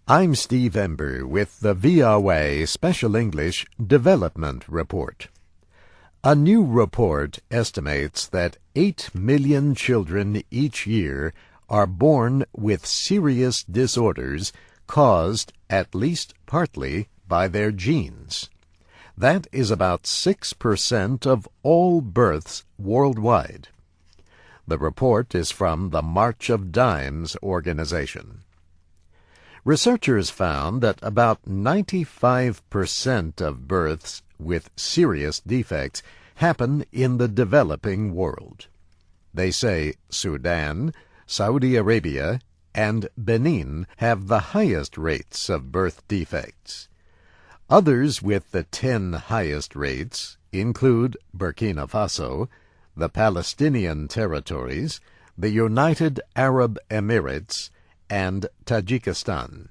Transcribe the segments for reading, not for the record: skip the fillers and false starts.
I'm Steve Ember with the VOA Special English Development Report. A new report estimates that 8 million children each year are born with serious disorders caused, at least partly, by their genes. That is about 6% of all births worldwide. The report is from the March of Dimes organization. Researchers found that about 95% of births with serious defects happen in the developing world. They say Sudan, Saudi Arabia, and Benin have the highest rates of birth defects. Others with the 10 highest rates include Burkina Faso, the Palestinian territories, the United Arab Emirates, and Tajikistan.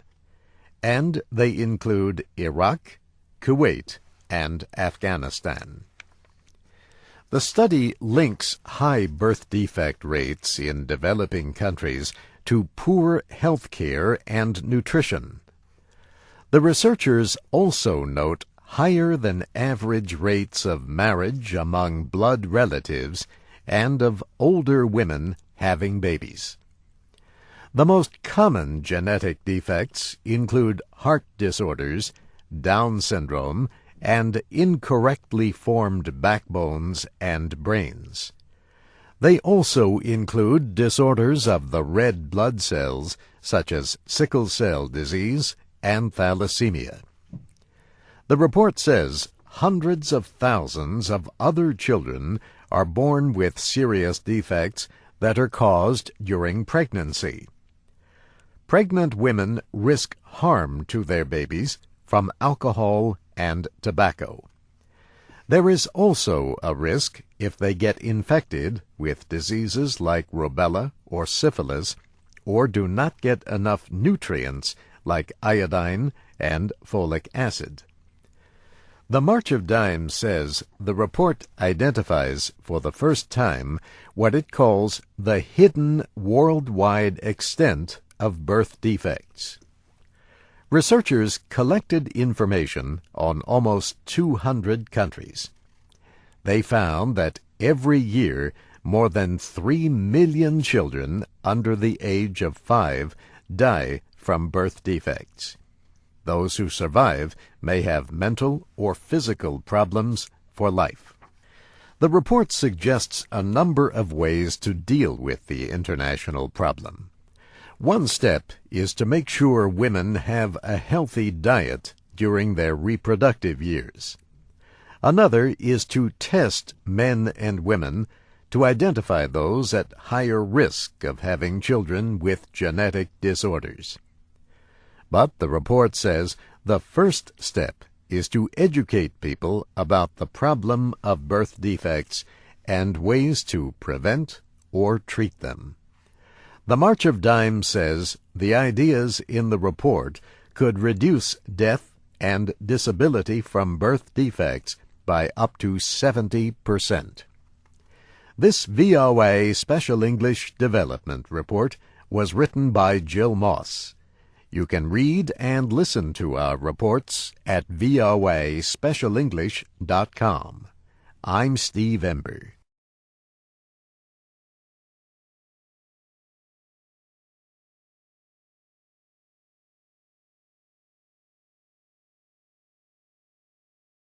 And they include Iraq, Kuwait, and Afghanistan. The study links high birth defect rates in developing countries to poor health care and nutrition. The researchers also note higher than average rates of marriage among blood relatives and of older women having babies. The most common genetic defects include heart disorders, Down syndrome, and incorrectly formed backbones and brains. They also include disorders of the red blood cells, such as sickle cell disease and thalassemia. The report says hundreds of thousands of other children are born with serious defects that are caused during pregnancy. Pregnant women risk harm to their babies from alcohol and tobacco. There is also a risk if they get infected with diseases like rubella or syphilis, or do not get enough nutrients like iodine and folic acid. The March of Dimes says the report identifies for the first time what it calls the hidden worldwide extent of birth defects. Researchers collected information on almost 200 countries. They found that every year more than 3 million children under the age of 5 die from birth defects. Those who survive may have mental or physical problems for life. The report suggests a number of ways to deal with the international problem. One step is to make sure women have a healthy diet during their reproductive years. Another is to test men and women to identify those at higher risk of having children with genetic disorders. But the report says the first step is to educate people about the problem of birth defects and ways to prevent or treat them. The March of Dimes says the ideas in the report could reduce death and disability from birth defects by up to 70%. This VOA Special English Development Report was written by Jill Moss. You can read and listen to our reports at voaspecialenglish.com. I'm Steve Ember.